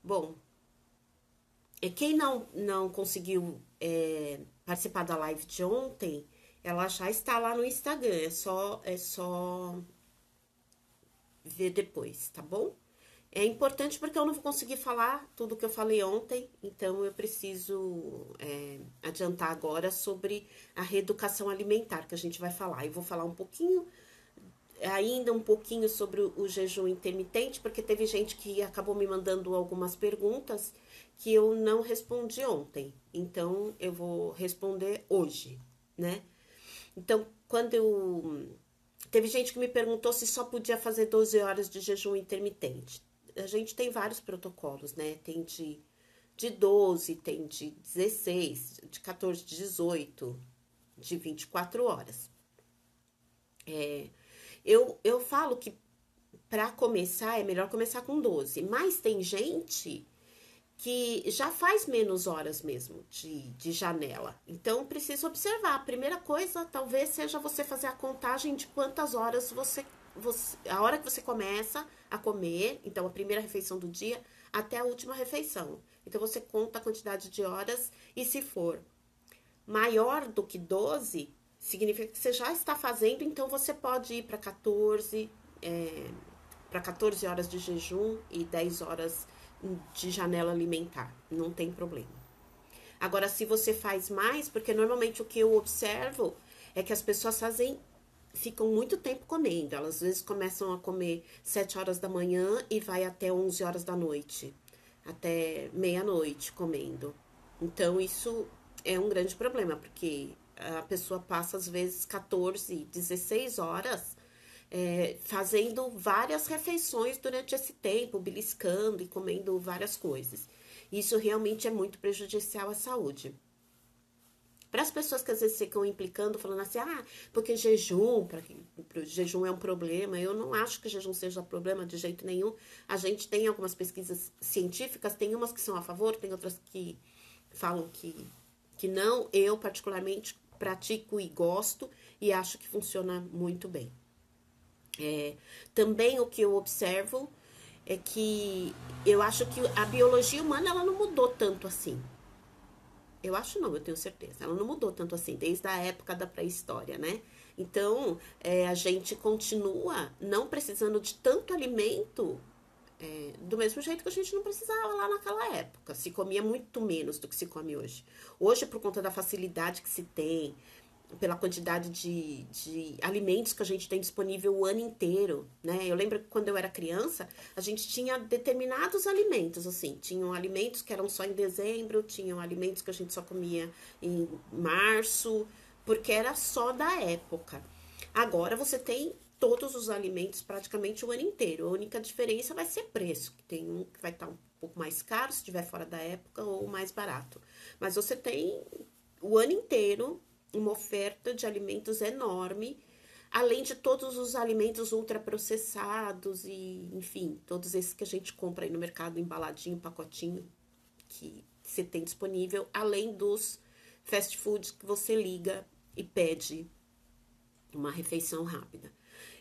Bom, quem não conseguiu participar da live de ontem, ela já está lá no Instagram. É só ver depois, tá bom? É importante porque eu não vou conseguir falar tudo que eu falei ontem, então eu preciso adiantar agora sobre a reeducação alimentar que a gente vai falar. Eu vou falar um pouquinho, ainda um pouquinho sobre o jejum intermitente, porque teve gente que acabou me mandando algumas perguntas que eu não respondi ontem. Então eu vou responder hoje, né? Então, quando eu. Teve gente que me perguntou se só podia fazer 12 horas de jejum intermitente. A gente tem vários protocolos, né? Tem de 12, tem de 16, de 14, de 18, de 24 horas. Eu falo que para começar é melhor começar com 12, mas tem gente que já faz menos horas mesmo de janela. Então, precisa observar. A primeira coisa, talvez, seja você fazer a contagem de quantas horas a hora que você começa a comer, então a primeira refeição do dia, até a última refeição. Então, você conta a quantidade de horas e se for maior do que 12, significa que você já está fazendo, então você pode ir para 14 horas de jejum e 10 horas de janela alimentar, não tem problema. Agora, se você faz mais, porque normalmente o que eu observo é que as pessoas ficam muito tempo comendo. Elas às vezes começam a comer 7 horas da manhã e vai até 11 horas da noite, até meia-noite comendo. Então, isso é um grande problema, porque a pessoa passa às vezes 14, 16 horas fazendo várias refeições durante esse tempo, beliscando e comendo várias coisas. Isso realmente é muito prejudicial à saúde. Para as pessoas que às vezes ficam implicando, falando assim, porque jejum é um problema, eu não acho que jejum seja problema de jeito nenhum. A gente tem algumas pesquisas científicas, tem umas que são a favor, tem outras que falam que não. Eu, particularmente, pratico e gosto e acho que funciona muito bem. Também o que eu observo é que eu acho que a biologia humana ela não mudou tanto assim. Eu acho não, eu tenho certeza. Ela não mudou tanto assim, desde a época da pré-história, né? Então, a gente continua não precisando de tanto alimento do mesmo jeito que a gente não precisava lá naquela época. Se comia muito menos do que se come hoje. Hoje, por conta da facilidade que se tem, pela quantidade de alimentos que a gente tem disponível o ano inteiro, né? Eu lembro que quando eu era criança, a gente tinha determinados alimentos, assim, tinham alimentos que eram só em dezembro, tinham alimentos que a gente só comia em março, porque era só da época. Agora você tem todos os alimentos praticamente o ano inteiro. A única diferença vai ser preço, que tem um que vai estar um pouco mais caro se estiver fora da época ou mais barato. Mas você tem o ano inteiro uma oferta de alimentos enorme, além de todos os alimentos ultraprocessados e, enfim, todos esses que a gente compra aí no mercado, embaladinho, pacotinho, que você tem disponível, além dos fast foods que você liga e pede uma refeição rápida.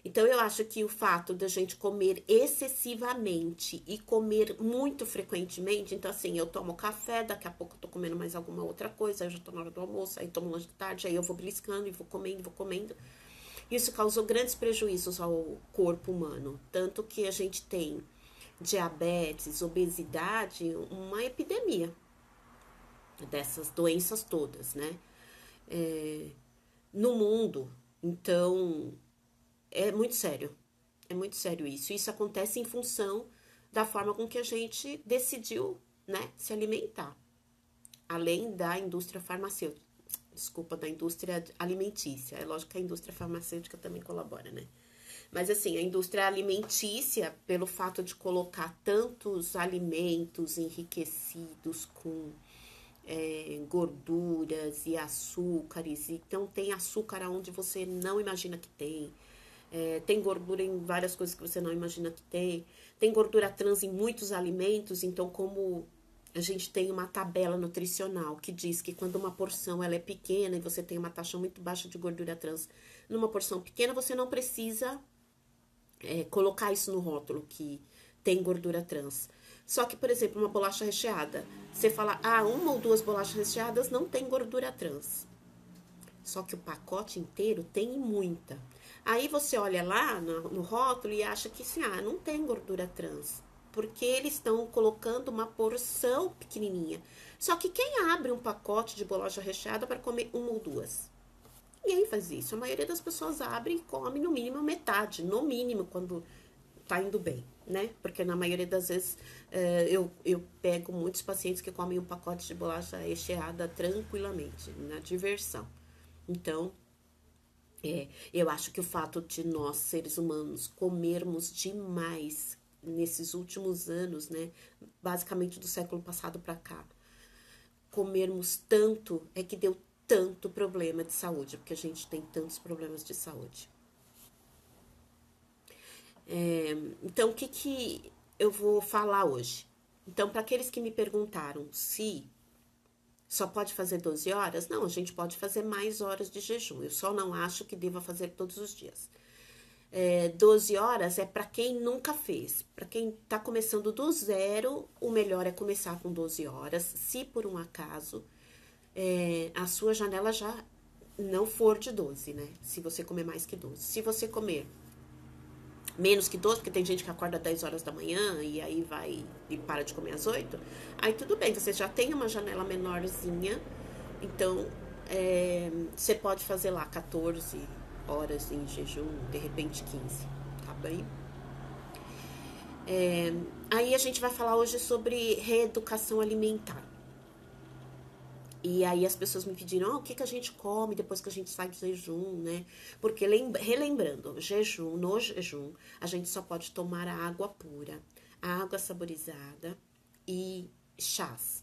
Então, eu acho que o fato da gente comer excessivamente e comer muito frequentemente, então, assim, eu tomo café, daqui a pouco eu tô comendo mais alguma outra coisa, aí eu já tô na hora do almoço, aí tomo lanche de tarde, aí eu vou beliscando e vou comendo, vou comendo. Isso causou grandes prejuízos ao corpo humano, tanto que a gente tem diabetes, obesidade, uma epidemia dessas doenças todas, né? No mundo. Então, é muito sério. É muito sério isso. Isso acontece em função da forma com que a gente decidiu, né, se alimentar. Além da indústria farmacêutica. Desculpa, da indústria alimentícia. É lógico que a indústria farmacêutica também colabora, né? Mas assim, a indústria alimentícia, pelo fato de colocar tantos alimentos enriquecidos com gorduras e açúcares, então tem açúcar onde você não imagina que tem. Tem gordura em várias coisas que você não imagina que tem. Tem gordura trans em muitos alimentos, então como a gente tem uma tabela nutricional que diz que quando uma porção ela é pequena e você tem uma taxa muito baixa de gordura trans numa porção pequena, você não precisa colocar isso no rótulo que tem gordura trans. Só que, por exemplo, uma bolacha recheada, você fala, ah, uma ou duas bolachas recheadas não tem gordura trans. Só que o pacote inteiro tem muita. Aí você olha lá no rótulo e acha que sim, ah, não tem gordura trans. Porque eles estão colocando uma porção pequenininha. Só que quem abre um pacote de bolacha recheada para comer uma ou duas? Ninguém faz isso. A maioria das pessoas abre e come no mínimo metade. No mínimo, quando tá indo bem, né? Porque na maioria das vezes eu pego muitos pacientes que comem um pacote de bolacha recheada tranquilamente, na diversão. Então, eu acho que o fato de nós, seres humanos, comermos demais nesses últimos anos, né? Basicamente do século passado para cá, comermos tanto é que deu tanto problema de saúde, porque a gente tem tantos problemas de saúde. Então, o que eu vou falar hoje? Então, para aqueles que me perguntaram se só pode fazer 12 horas, não, a gente pode fazer mais horas de jejum. Eu só não acho que deva fazer todos os dias. 12 horas é para quem nunca fez. Para quem está começando do zero, o melhor é começar com 12 horas. Se por um acaso a sua janela já não for de 12, né? Se você comer mais que 12. Se você comer menos que 12, porque tem gente que acorda 10 horas da manhã e aí vai e para de comer às 8, aí tudo bem, você já tem uma janela menorzinha, então você pode fazer lá 14 horas em jejum, de repente 15, tá bem? Aí a gente vai falar hoje sobre reeducação alimentar. E aí as pessoas me pediram, o que a gente come depois que a gente sai do jejum, né? Porque, relembrando, no jejum, a gente só pode tomar água pura, água saborizada e chás.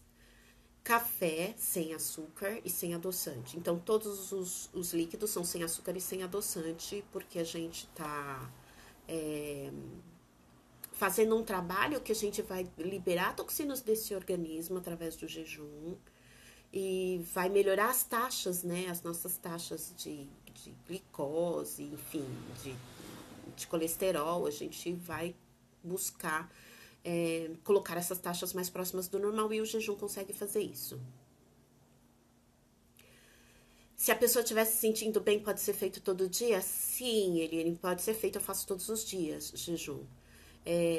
Café sem açúcar e sem adoçante. Então, todos os líquidos são sem açúcar e sem adoçante, porque a gente tá fazendo um trabalho que a gente vai liberar toxinas desse organismo através do jejum e vai melhorar as taxas, né? As nossas taxas de glicose, enfim, de colesterol. A gente vai buscar colocar essas taxas mais próximas do normal e o jejum consegue fazer isso. Se a pessoa estiver se sentindo bem, pode ser feito todo dia? Sim, ele pode ser feito, eu faço todos os dias jejum.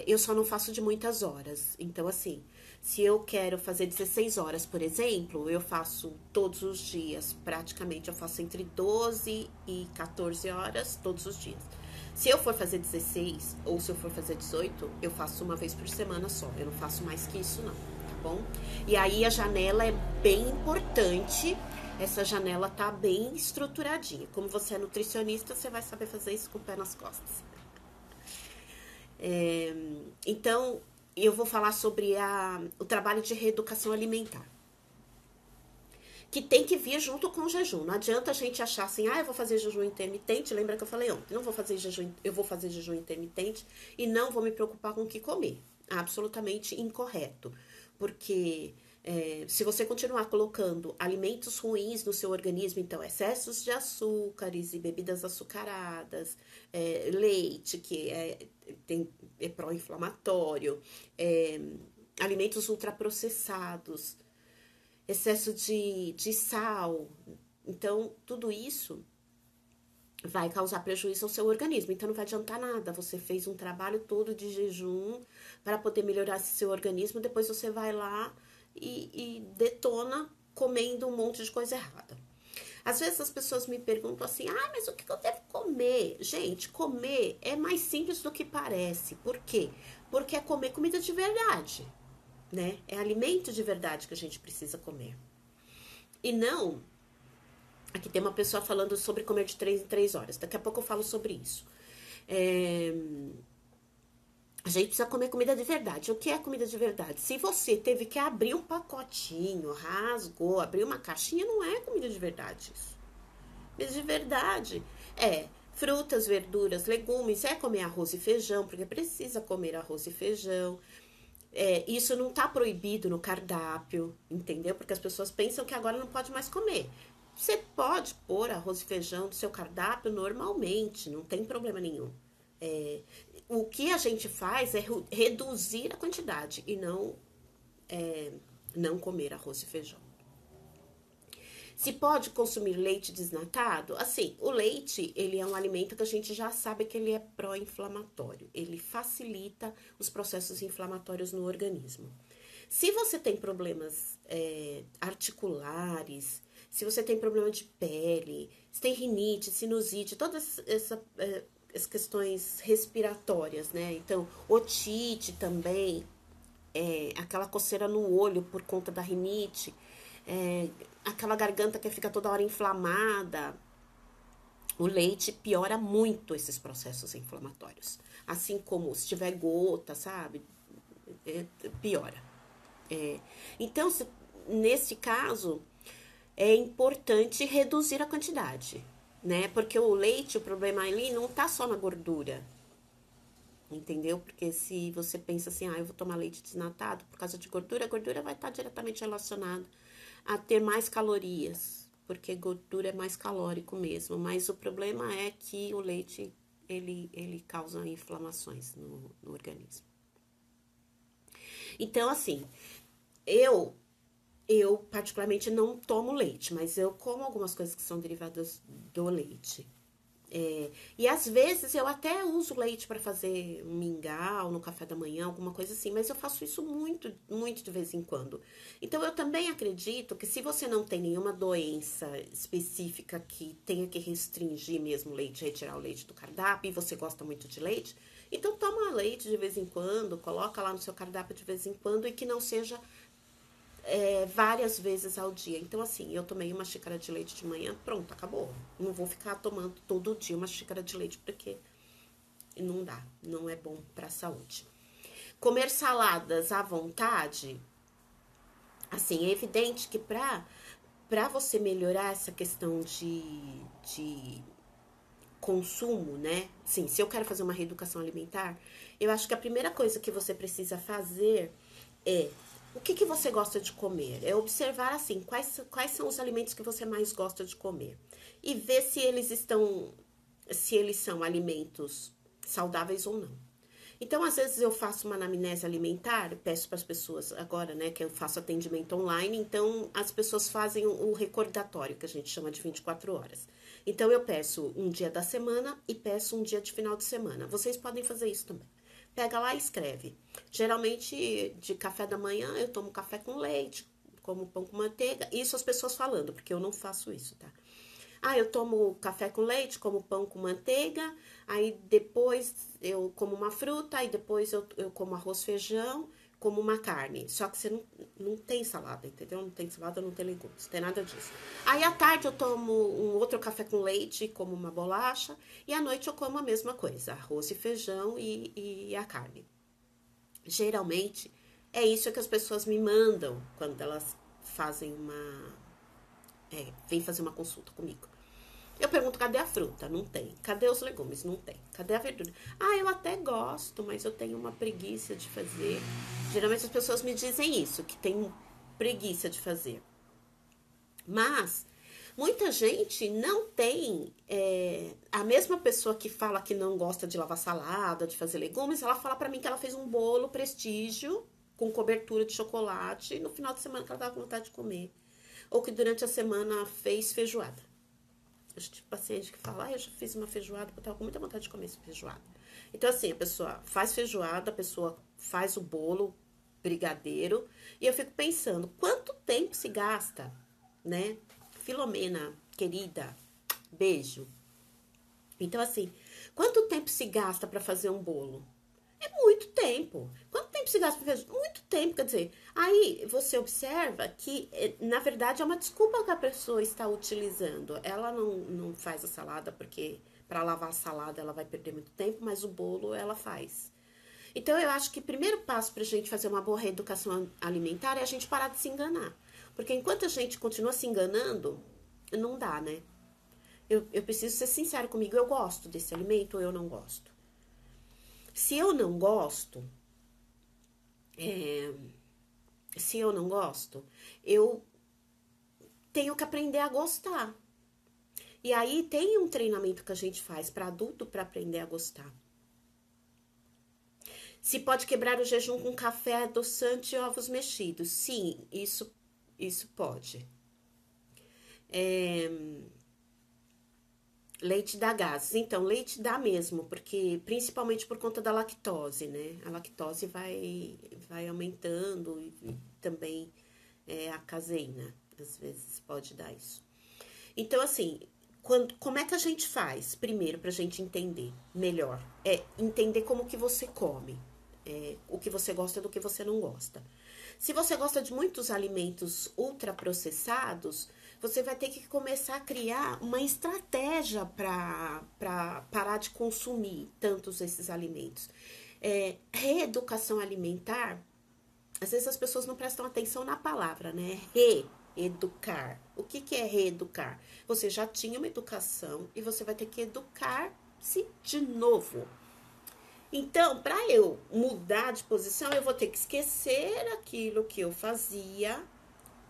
Eu só não faço de muitas horas. Então, assim, se eu quero fazer 16 horas, por exemplo, eu faço todos os dias. Praticamente, eu faço entre 12 e 14 horas todos os dias. Se eu for fazer 16 ou se eu for fazer 18, eu faço uma vez por semana só. Eu não faço mais que isso, não, tá bom? E aí, a janela é bem importante. Essa janela tá bem estruturadinha. Como você é nutricionista, você vai saber fazer isso com o pé nas costas. Então, eu vou falar sobre o trabalho de reeducação alimentar. Que tem que vir junto com o jejum. Não adianta a gente achar assim, eu vou fazer jejum intermitente. Lembra que eu falei ontem? Não vou fazer jejum, eu vou fazer jejum intermitente e não vou me preocupar com o que comer. Absolutamente incorreto. Porque se você continuar colocando alimentos ruins no seu organismo, então excessos de açúcares e bebidas açucaradas, leite, que é pró-inflamatório, alimentos ultraprocessados, excesso de sal. Então, tudo isso vai causar prejuízo ao seu organismo. Então, não vai adiantar nada. Você fez um trabalho todo de jejum para poder melhorar esse seu organismo. Depois você vai lá e detona comendo um monte de coisa errada. Às vezes as pessoas me perguntam assim, mas o que eu devo comer? Gente, comer é mais simples do que parece. Por quê? Porque é comer comida de verdade, né? É alimento de verdade que a gente precisa comer. E não... Aqui tem uma pessoa falando sobre comer de 3 em 3 horas. Daqui a pouco eu falo sobre isso. A gente precisa comer comida de verdade. O que é comida de verdade? Se você teve que abrir um pacotinho, rasgou, abriu uma caixinha, não é comida de verdade isso. Comida de verdade é frutas, verduras, legumes, é comer arroz e feijão, porque precisa comer arroz e feijão. Isso não tá proibido no cardápio, entendeu? Porque as pessoas pensam que agora não pode mais comer. Você pode pôr arroz e feijão no seu cardápio normalmente, não tem problema nenhum. O que a gente faz é reduzir a quantidade e não comer arroz e feijão. Se pode consumir leite desnatado? Assim, o leite, ele é um alimento que a gente já sabe que ele é pró-inflamatório. Ele facilita os processos inflamatórios no organismo. Se você tem problemas articulares, se você tem problema de pele, se tem rinite, sinusite, todas as questões respiratórias, né? Então, otite também, aquela coceira no olho por conta da rinite, aquela garganta que fica toda hora inflamada. O leite piora muito esses processos inflamatórios. Assim como se tiver gota, sabe? Piora. Então, nesse caso, é importante reduzir a quantidade, né? Porque o leite, o problema ali não tá só na gordura, entendeu? Porque se você pensa assim, eu vou tomar leite desnatado por causa de gordura, a gordura vai estar diretamente relacionada a ter mais calorias, porque gordura é mais calórico mesmo, mas o problema é que o leite, ele causa inflamações no organismo. Então, assim, eu particularmente não tomo leite, mas eu como algumas coisas que são derivadas do leite. E às vezes eu até uso leite para fazer um mingau no café da manhã, alguma coisa assim, mas eu faço isso muito, muito de vez em quando. Então eu também acredito que se você não tem nenhuma doença específica que tenha que restringir mesmo o leite, retirar o leite do cardápio, e você gosta muito de leite, então toma leite de vez em quando, coloca lá no seu cardápio de vez em quando e que não seja várias vezes ao dia. Então, assim, eu tomei uma xícara de leite de manhã, pronto, acabou. Não vou ficar tomando todo dia uma xícara de leite, porque não dá, não é bom para a saúde. Comer saladas à vontade, assim, é evidente que para você melhorar essa questão de consumo, né? Sim, se eu quero fazer uma reeducação alimentar, eu acho que a primeira coisa que você precisa fazer é o que você gosta de comer? É observar, assim, quais são os alimentos que você mais gosta de comer. E ver se eles são alimentos saudáveis ou não. Então, às vezes eu faço uma anamnese alimentar, peço para as pessoas, agora, né, que eu faço atendimento online, então as pessoas fazem o recordatório, que a gente chama de 24 horas. Então, eu peço um dia da semana e peço um dia de final de semana. Vocês podem fazer isso também. Pega lá e escreve. Geralmente, de café da manhã, eu tomo café com leite, como pão com manteiga. Isso as pessoas falando, porque eu não faço isso, tá? Eu tomo café com leite, como pão com manteiga, aí depois eu como uma fruta, aí depois eu como arroz, feijão, como uma carne. Só que você não tem salada, entendeu? Não tem salada, não tem legumes, não tem nada disso. Aí à tarde eu tomo um outro café com leite, como uma bolacha, e à noite eu como a mesma coisa, arroz e feijão e a carne. Geralmente é isso que as pessoas me mandam quando elas fazem vem fazer uma consulta comigo. Eu pergunto, cadê a fruta? Não tem. Cadê os legumes? Não tem. Cadê a verdura? Eu até gosto, mas eu tenho uma preguiça de fazer. Geralmente as pessoas me dizem isso, que tem preguiça de fazer. Mas muita gente não tem. A mesma pessoa que fala que não gosta de lavar salada, de fazer legumes, ela fala pra mim que ela fez um bolo prestígio com cobertura de chocolate no final de semana que ela tava com vontade de comer. Ou que durante a semana fez feijoada. Eu tive paciente que fala, eu já fiz uma feijoada, porque eu tava com muita vontade de comer essa feijoada. Então, assim, a pessoa faz feijoada, a pessoa faz o bolo, brigadeiro, e eu fico pensando, quanto tempo se gasta, né? Filomena, querida, beijo. Então, assim, quanto tempo se gasta para fazer um bolo? É muito tempo. Quanto tempo se gasta para fazer? Muito tempo, quer dizer. Aí você observa que, na verdade, é uma desculpa que a pessoa está utilizando. Ela não faz a salada porque para lavar a salada ela vai perder muito tempo, mas o bolo ela faz. Então eu acho que o primeiro passo para a gente fazer uma boa reeducação alimentar é a gente parar de se enganar. Porque enquanto a gente continua se enganando, não dá, né? Eu preciso ser sincero comigo, eu gosto desse alimento ou eu não gosto. Se eu não gosto, eu tenho que aprender a gostar. E aí tem um treinamento que a gente faz para adulto para aprender a gostar. Se pode quebrar o jejum com café adoçante e ovos mexidos? Sim, isso pode. Leite dá gases. Então, leite dá mesmo, porque principalmente por conta da lactose, né? A lactose vai aumentando e também a caseína, às vezes pode dar isso. Então, assim, como é que a gente faz? Primeiro, pra gente entender melhor, é entender como que você come, o que você gosta do que você não gosta. Se você gosta de muitos alimentos ultraprocessados, você vai ter que começar a criar uma estratégia para parar de consumir tantos esses alimentos. Reeducação alimentar, às vezes as pessoas não prestam atenção na palavra, né? Reeducar. O que é reeducar? Você já tinha uma educação e você vai ter que educar-se de novo. Então, para eu mudar de posição, eu vou ter que esquecer aquilo que eu fazia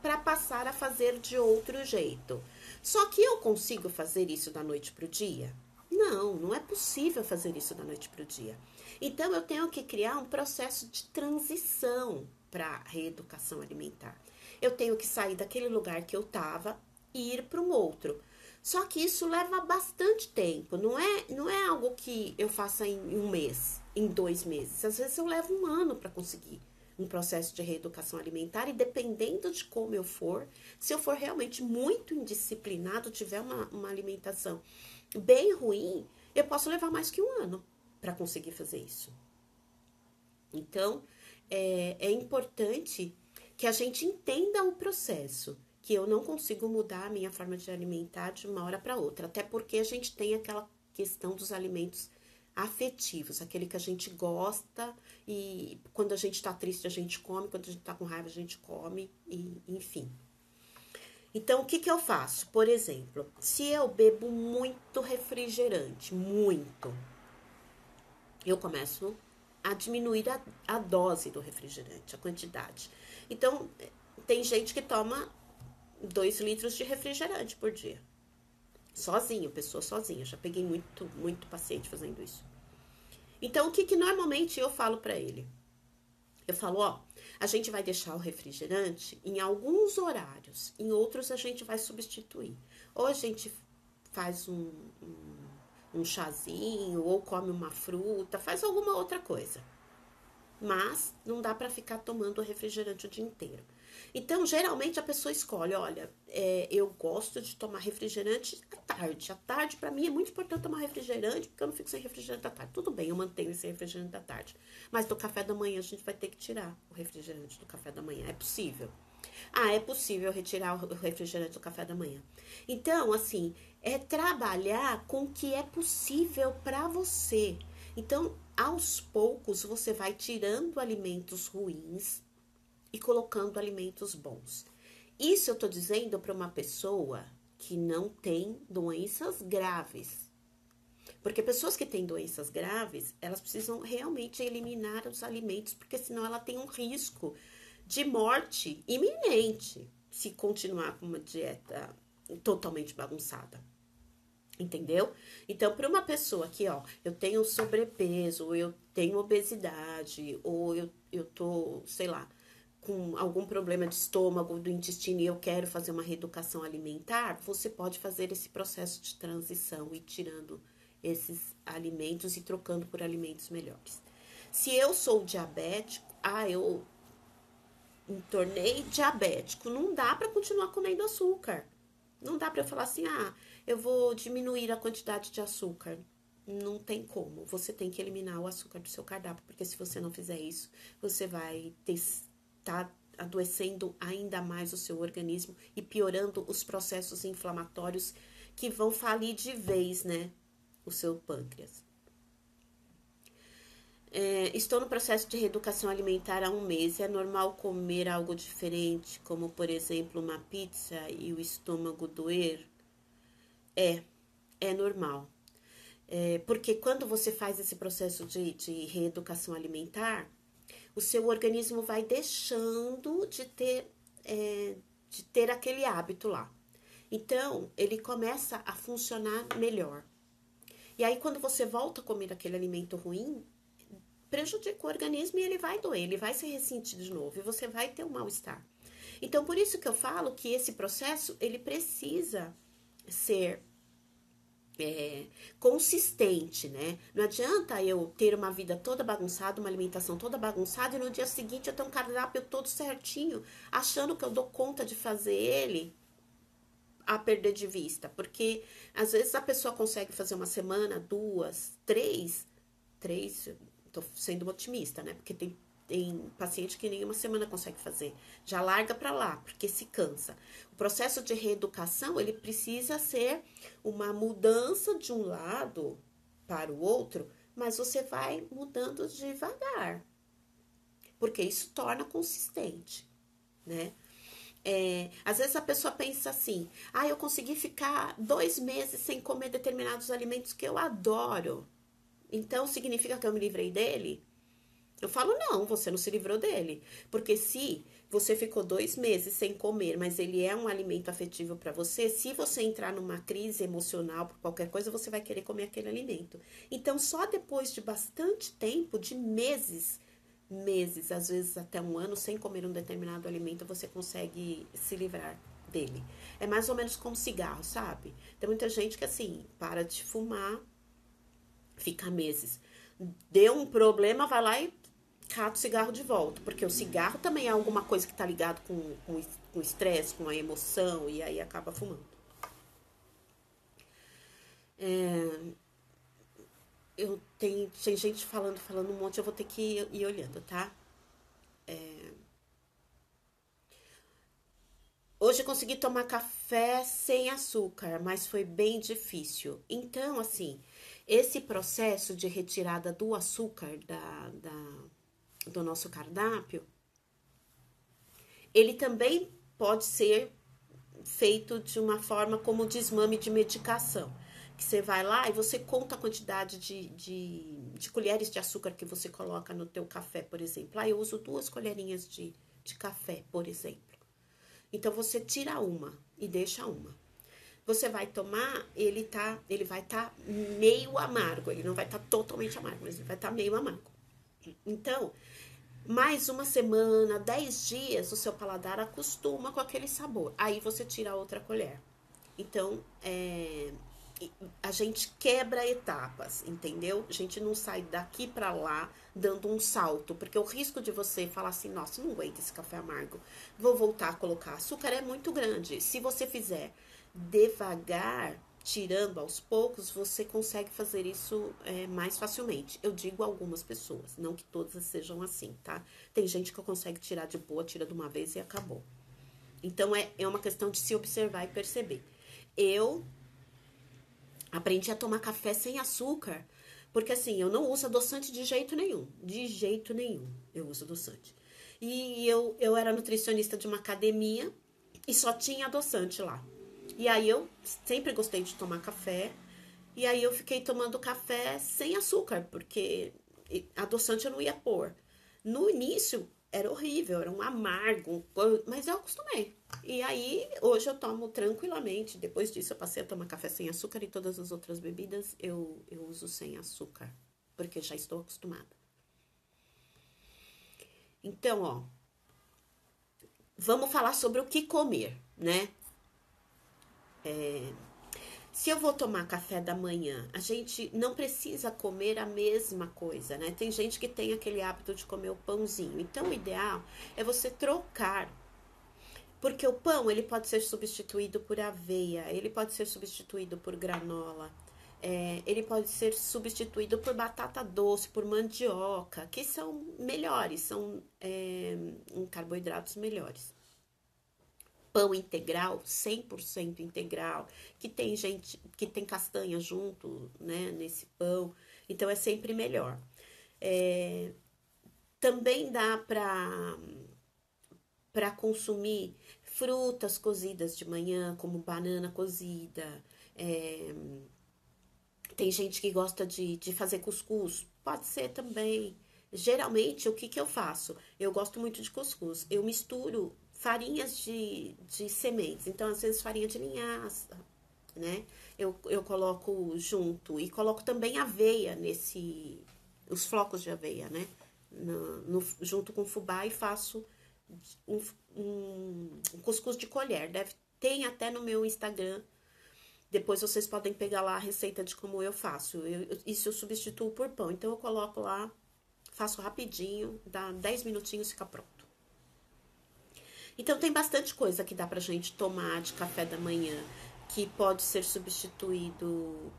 para passar a fazer de outro jeito. Só que eu consigo fazer isso da noite para o dia? Não, não é possível fazer isso da noite para o dia. Então, eu tenho que criar um processo de transição para a reeducação alimentar. Eu tenho que sair daquele lugar que eu estava e ir para um outro. Só que isso leva bastante tempo, não é algo que eu faça em um mês, em 2 meses. Às vezes eu levo um ano para conseguir um processo de reeducação alimentar e dependendo de como eu for, se eu for realmente muito indisciplinado, tiver uma alimentação bem ruim, eu posso levar mais que um ano para conseguir fazer isso. Então, é importante que a gente entenda o processo, que eu não consigo mudar a minha forma de alimentar de uma hora para outra, até porque a gente tem aquela questão dos alimentos afetivos, aquele que a gente gosta e quando a gente tá triste a gente come, quando a gente tá com raiva a gente come, e enfim. Então, o que eu faço? Por exemplo, se eu bebo muito refrigerante, muito, eu começo a diminuir a dose do refrigerante, a quantidade. Então, tem gente que toma 2 litros de refrigerante por dia. Sozinho, pessoa sozinha. Já peguei muito paciente fazendo isso. Então, o que normalmente eu falo pra ele? Eu falo, ó, a gente vai deixar o refrigerante em alguns horários, em outros a gente vai substituir. Ou a gente faz um chazinho, ou come uma fruta, faz alguma outra coisa. Mas não dá para ficar tomando refrigerante o dia inteiro. Então, geralmente a pessoa escolhe, olha, eu gosto de tomar refrigerante à tarde. À tarde, para mim, é muito importante tomar refrigerante, porque eu não fico sem refrigerante à tarde. Tudo bem, eu mantenho esse refrigerante à tarde. Mas do café da manhã, a gente vai ter que tirar o refrigerante do café da manhã. É possível. Ah, é possível retirar o refrigerante do café da manhã. Então, assim, é trabalhar com o que é possível para você. Então, aos poucos, você vai tirando alimentos ruins e colocando alimentos bons. Isso eu tô dizendo para uma pessoa que não tem doenças graves. Porque pessoas que têm doenças graves, elas precisam realmente eliminar os alimentos, porque senão ela tem um risco de morte iminente se continuar com uma dieta totalmente bagunçada. Entendeu? Então, para uma pessoa que, ó, eu tenho sobrepeso, ou eu tenho obesidade, ou eu tô, sei lá, com algum problema de estômago, do intestino e eu quero fazer uma reeducação alimentar, você pode fazer esse processo de transição e tirando esses alimentos e trocando por alimentos melhores. Se eu sou diabético, eu me tornei diabético, não dá para continuar comendo açúcar. Não dá para eu falar assim, eu vou diminuir a quantidade de açúcar. Não tem como. Você tem que eliminar o açúcar do seu cardápio, porque se você não fizer isso, você vai estar adoecendo ainda mais o seu organismo e piorando os processos inflamatórios que vão falir de vez, né? O seu pâncreas. Estou no processo de reeducação alimentar há um mês. É normal comer algo diferente, como por exemplo uma pizza e o estômago doer? É, é normal. Porque quando você faz esse processo de reeducação alimentar, o seu organismo vai deixando de ter aquele hábito lá. Então, ele começa a funcionar melhor. E aí, quando você volta a comer aquele alimento ruim, prejudica o organismo e ele vai doer, ele vai se ressentir de novo e você vai ter um mal-estar. Então, por isso que eu falo que esse processo, ele precisa ser consistente, né? Não adianta eu ter uma vida toda bagunçada, uma alimentação toda bagunçada e no dia seguinte eu ter um cardápio todo certinho, achando que eu dou conta de fazer ele a perder de vista. Porque às vezes a pessoa consegue fazer uma semana, duas, três, tô sendo otimista, né? Porque tem paciente que nem uma semana consegue fazer. Já larga para lá, porque se cansa. O processo de reeducação, ele precisa ser uma mudança de um lado para o outro, mas você vai mudando devagar. Porque isso torna consistente, né? Às vezes a pessoa pensa assim, eu consegui ficar 2 meses sem comer determinados alimentos que eu adoro. Então, significa que eu me livrei dele? Eu falo, não, você não se livrou dele. Porque se você ficou 2 meses sem comer, mas ele é um alimento afetivo para você, se você entrar numa crise emocional por qualquer coisa, você vai querer comer aquele alimento. Então, só depois de bastante tempo, de meses, às vezes até um ano, sem comer um determinado alimento, você consegue se livrar dele. É mais ou menos como cigarro, sabe? Tem muita gente que, assim, para de fumar, fica meses. Deu um problema, vai lá e cata o cigarro de volta. Porque o cigarro também é alguma coisa que tá ligado com o estresse, com a emoção, e aí acaba fumando. Tem gente falando um monte, eu vou ter que ir olhando, tá? Hoje eu consegui tomar café sem açúcar, mas foi bem difícil. Então, assim, esse processo de retirada do açúcar do nosso cardápio, ele também pode ser feito de uma forma como desmame de medicação. Que você vai lá e você conta a quantidade de colheres de açúcar que você coloca no teu café, por exemplo. Eu uso 2 colherinhas de café, por exemplo. Então, você tira uma e deixa uma. Você vai tomar, ele vai estar meio amargo. Ele não vai estar totalmente amargo, mas ele vai estar meio amargo. Então, mais uma semana, 10 dias, o seu paladar acostuma com aquele sabor. Aí você tira a outra colher. Então, a gente quebra etapas, entendeu? A gente não sai daqui para lá dando um salto, porque o risco de você falar assim, nossa, não aguento esse café amargo, vou voltar a colocar açúcar é muito grande. Se você fizer devagar, tirando aos poucos, você consegue fazer isso mais facilmente. Eu digo algumas pessoas, não que todas sejam assim, tá? Tem gente que consegue tirar de boa, tira de uma vez e acabou. Então, é uma questão de se observar e perceber. Eu aprendi a tomar café sem açúcar, porque assim, eu não uso adoçante de jeito nenhum eu uso adoçante. E eu era nutricionista de uma academia e só tinha adoçante lá. E aí eu sempre gostei de tomar café, e aí eu fiquei tomando café sem açúcar, porque adoçante eu não ia pôr. No início era horrível, era um amargo, mas eu acostumei. E aí hoje eu tomo tranquilamente. Depois disso eu passei a tomar café sem açúcar e todas as outras bebidas eu uso sem açúcar, porque já estou acostumada. Então, ó, vamos falar sobre o que comer, né? Se eu vou tomar café da manhã, a gente não precisa comer a mesma coisa, né? Tem gente que tem aquele hábito de comer o pãozinho. Então, o ideal é você trocar. Porque o pão, ele pode ser substituído por aveia, ele pode ser substituído por granola, ele pode ser substituído por batata doce, por mandioca, que são melhores, são carboidratos melhores. Pão integral, 100% integral, que tem gente que tem castanha junto, né, nesse pão, então é sempre melhor. É, também dá para consumir frutas cozidas de manhã, como banana cozida. É, tem gente que gosta de fazer cuscuz, pode ser também. Geralmente, o que eu faço? Eu gosto muito de cuscuz. Eu misturo farinhas de sementes. Então, às vezes, farinha de linhaça, né? Eu coloco junto e coloco também aveia os flocos de aveia, né? Junto com fubá e faço um, um cuscuz de colher. Tem até no meu Instagram. Depois vocês podem pegar lá a receita de como eu faço. Isso eu substituo por pão. Então eu coloco lá, faço rapidinho, dá 10 minutinhos e fica pronto. Então tem bastante coisa que dá pra gente tomar de café da manhã, que pode ser substituído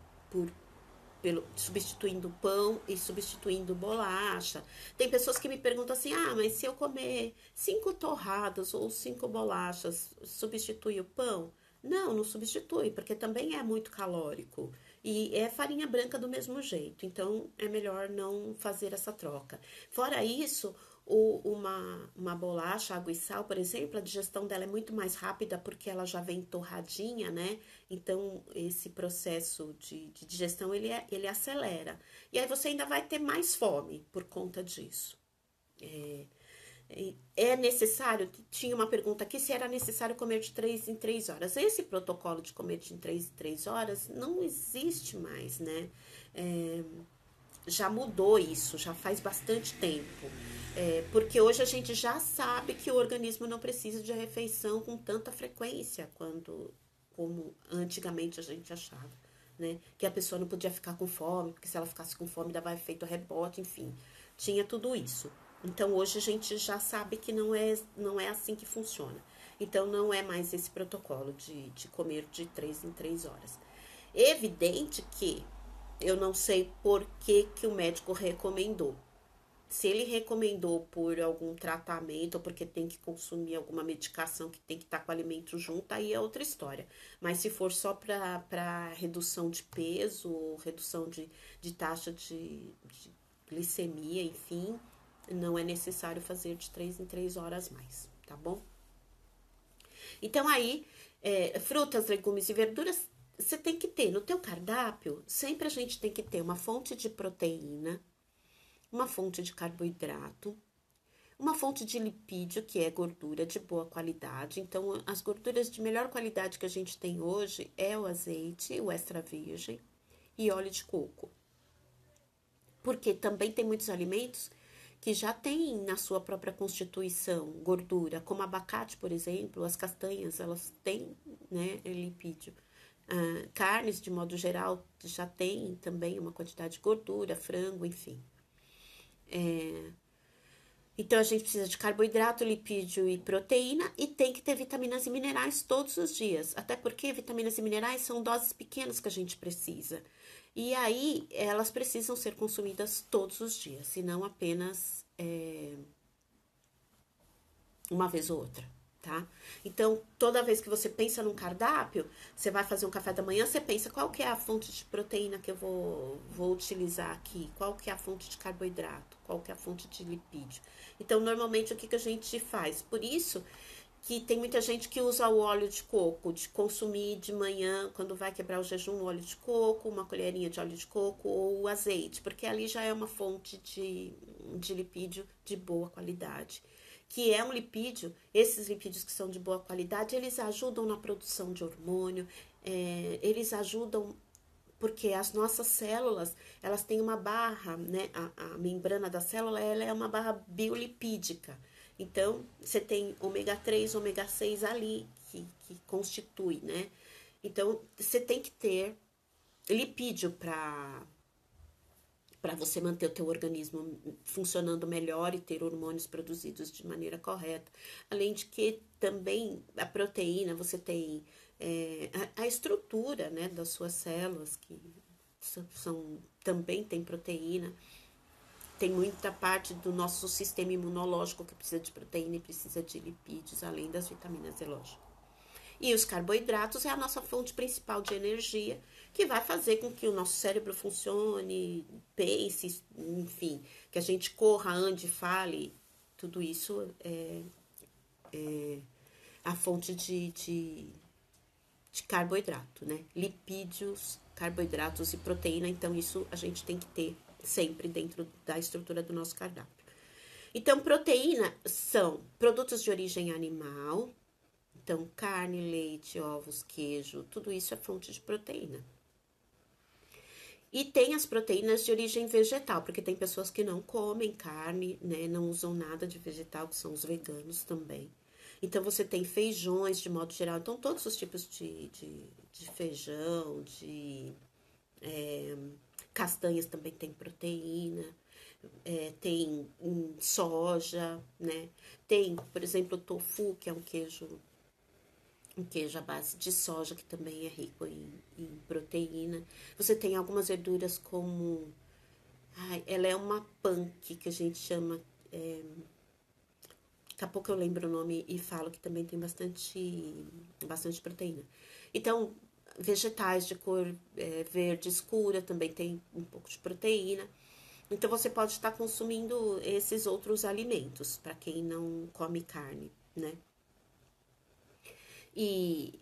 substituindo pão e substituindo bolacha. Tem pessoas que me perguntam assim: ah, mas se eu comer 5 torradas ou 5 bolachas, substitui o pão? Não, não substitui, porque também é muito calórico. E é farinha branca do mesmo jeito, então é melhor não fazer essa troca. Fora isso, uma bolacha, água e sal, por exemplo, a digestão dela é muito mais rápida porque ela já vem torradinha, né? Então, esse processo de digestão, ele acelera. E aí você ainda vai ter mais fome por conta disso. É necessário, tinha uma pergunta aqui, se era necessário comer de 3 em 3 horas. Esse protocolo de comer de 3 em 3 horas não existe mais, né? Já mudou isso, já faz bastante tempo. Porque hoje a gente já sabe que o organismo não precisa de refeição com tanta frequência como antigamente a gente achava, né? Que a pessoa não podia ficar com fome, porque se ela ficasse com fome dava efeito rebote, enfim. Tinha tudo isso. Então hoje a gente já sabe que não é assim que funciona. Então não é mais esse protocolo de comer de 3 em 3 horas. Evidente que eu não sei por que o médico recomendou. Se ele recomendou por algum tratamento ou porque tem que consumir alguma medicação que tem que estar com o alimento junto, aí é outra história. Mas se for só para redução de peso, ou redução de taxa de glicemia, enfim, não é necessário fazer de 3 em 3 horas mais, tá bom? Então aí, frutas, legumes e verduras, você tem que ter no teu cardápio, sempre a gente tem que ter uma fonte de proteína, uma fonte de carboidrato, uma fonte de lipídio, que é gordura de boa qualidade. Então, as gorduras de melhor qualidade que a gente tem hoje é o azeite, o extra virgem e óleo de coco. Porque também tem muitos alimentos que já têm na sua própria constituição gordura, como abacate, por exemplo, as castanhas, elas têm, né, lipídio. Carnes, de modo geral, já tem também uma quantidade de gordura, frango, enfim. Então, a gente precisa de carboidrato, lipídio e proteína e tem que ter vitaminas e minerais todos os dias. Até porque vitaminas e minerais são doses pequenas que a gente precisa. E aí, elas precisam ser consumidas todos os dias, e não apenas uma vez ou outra, tá? Então, toda vez que você pensa num cardápio, você vai fazer um café da manhã, você pensa qual que é a fonte de proteína que eu vou utilizar aqui, qual que é a fonte de carboidrato, qual que é a fonte de lipídio. Então, normalmente, o que a gente faz? Por isso que tem muita gente que usa o óleo de coco, de consumir de manhã, quando vai quebrar o jejum, o óleo de coco, uma colherinha de óleo de coco ou o azeite, porque ali já é uma fonte de lipídio de boa qualidade. Que é um lipídio, esses lipídios que são de boa qualidade, eles ajudam na produção de hormônio, eles ajudam porque as nossas células, elas têm uma barra, né? A membrana da célula, ela é uma barra biolipídica. Então, você tem ômega 3, ômega 6 ali, que constitui, né? Então, você tem que ter lipídio para você manter o teu organismo funcionando melhor e ter hormônios produzidos de maneira correta. Além de que também a proteína, você tem a estrutura, né, das suas células, que também tem proteína. Tem muita parte do nosso sistema imunológico que precisa de proteína e precisa de lipídios, além das vitaminas, é lógico. E os carboidratos é a nossa fonte principal de energia, que vai fazer com que o nosso cérebro funcione, pense, enfim, que a gente corra, ande, fale. Tudo isso é a fonte de carboidrato, né? Lipídios, carboidratos e proteína. Então, isso a gente tem que ter sempre dentro da estrutura do nosso cardápio. Então, proteína são produtos de origem animal. Então, carne, leite, ovos, queijo, tudo isso é fonte de proteína. E tem as proteínas de origem vegetal, porque tem pessoas que não comem carne, né? Não usam nada de vegetal, que são os veganos também. Então, você tem feijões de modo geral. Então, todos os tipos de feijão, castanhas também tem proteína. Tem soja, né? Tem, por exemplo, o tofu, que é um queijo à base de soja, que também é rico em proteína. Você tem algumas verduras como... Ai, ela é uma punk, que a gente chama... Daqui a pouco eu lembro o nome e falo que também tem bastante proteína. Então, vegetais de cor verde escura também tem um pouco de proteína. Então, você pode estar consumindo esses outros alimentos, para quem não come carne, né? E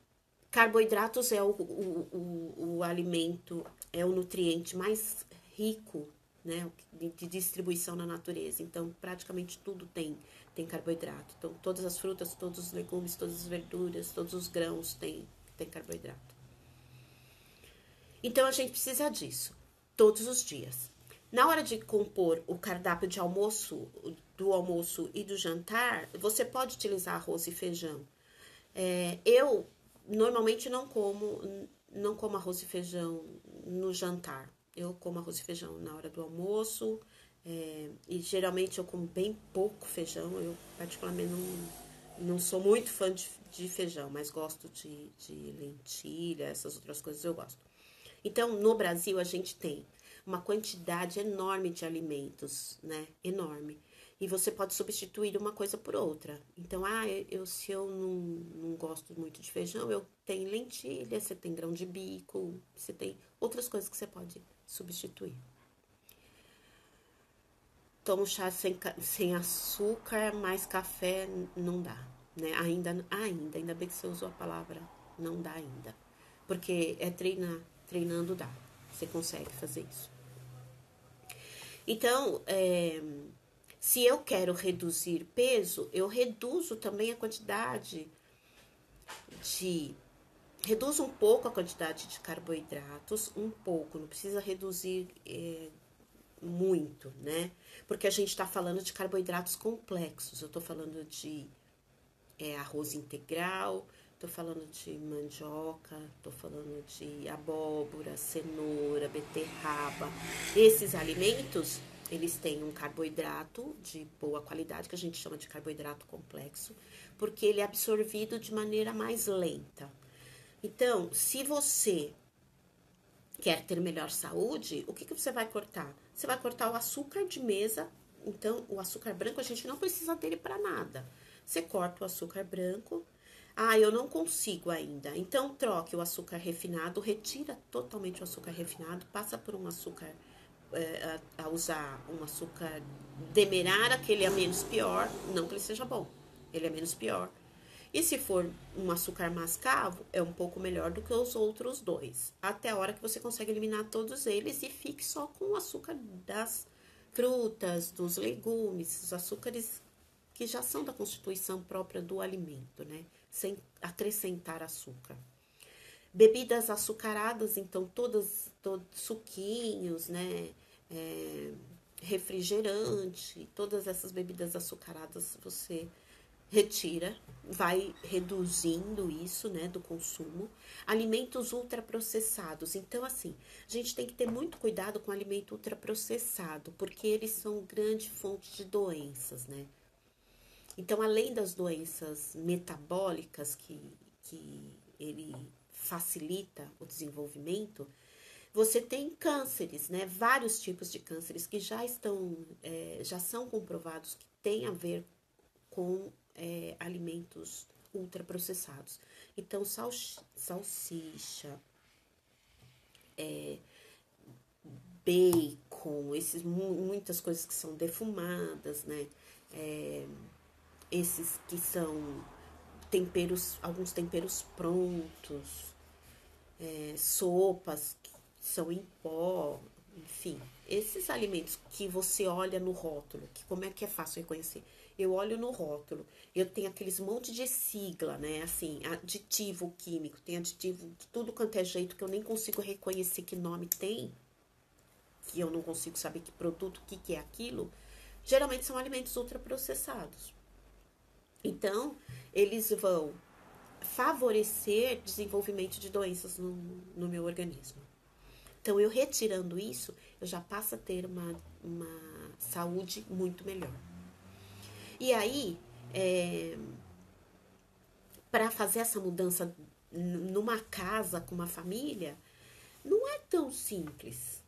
carboidratos é o alimento, é o nutriente mais rico, né, de distribuição na natureza. Então, praticamente tudo tem carboidrato. Então, todas as frutas, todos os legumes, todas as verduras, todos os grãos tem carboidrato. Então, a gente precisa disso todos os dias. Na hora de compor o cardápio de almoço, do almoço e do jantar, você pode utilizar arroz e feijão. Eu normalmente não como arroz e feijão no jantar. Eu como arroz e feijão na hora do almoço. E geralmente eu como bem pouco feijão. Eu particularmente não sou muito fã de feijão, mas gosto de lentilha, essas outras coisas eu gosto. Então, no Brasil, a gente tem uma quantidade enorme de alimentos, né? Enorme. E você pode substituir uma coisa por outra. Então, se eu não gosto muito de feijão, eu tenho lentilha, você tem grão de bico, você tem outras coisas que você pode substituir. Tomo chá sem açúcar, mais café não dá, né? Ainda bem que você usou a palavra não dá ainda. Porque treinando dá. Você consegue fazer isso. Então, se eu quero reduzir peso, eu reduzo também a quantidade de... Reduzo um pouco a quantidade de carboidratos, um pouco, não precisa reduzir muito, né? Porque a gente está falando de carboidratos complexos. Eu tô falando de arroz integral, tô falando de mandioca, tô falando de abóbora, cenoura, beterraba. Esses alimentos, eles têm um carboidrato de boa qualidade, que a gente chama de carboidrato complexo, porque ele é absorvido de maneira mais lenta. Então, se você quer ter melhor saúde, o que você vai cortar? Você vai cortar o açúcar de mesa. Então, o açúcar branco a gente não precisa dele para nada. Você corta o açúcar branco. Eu não consigo ainda. Então, troque o açúcar refinado, retira totalmente o açúcar refinado, passa por um açúcar, a usar um açúcar demerara, que ele é menos pior. Não que ele seja bom, ele é menos pior. E se for um açúcar mascavo, é um pouco melhor do que os outros dois. Até a hora que você consegue eliminar todos eles e fique só com o açúcar das frutas, dos legumes, os açúcares que já são da constituição própria do alimento, né? Sem acrescentar açúcar. Bebidas açucaradas, então, todos suquinhos, né? Refrigerante, todas essas bebidas açucaradas você retira, vai reduzindo isso, né, do consumo. Alimentos ultraprocessados. Então, assim, a gente tem que ter muito cuidado com alimento ultraprocessado, porque eles são grande fonte de doenças, né? Então, além das doenças metabólicas que ele facilita o desenvolvimento, você tem cânceres, né? Vários tipos de cânceres que já são comprovados que têm a ver com alimentos ultraprocessados. Então, salsicha, bacon, muitas coisas que são defumadas, né? Esses que são temperos, alguns temperos prontos, sopas que são em pó, enfim. Esses alimentos que você olha no rótulo, que como é que é fácil reconhecer? Eu olho no rótulo, eu tenho aqueles monte de sigla, né? Assim, aditivo químico, tem aditivo de tudo quanto é jeito que eu nem consigo reconhecer que nome tem. que eu não consigo saber que produto, o que, que é aquilo, geralmente são alimentos ultraprocessados. Então, eles vão favorecer desenvolvimento de doenças no meu organismo. Então, eu retirando isso, eu já passo a ter uma saúde muito melhor. E aí, para fazer essa mudança numa casa com uma família, não é tão simples,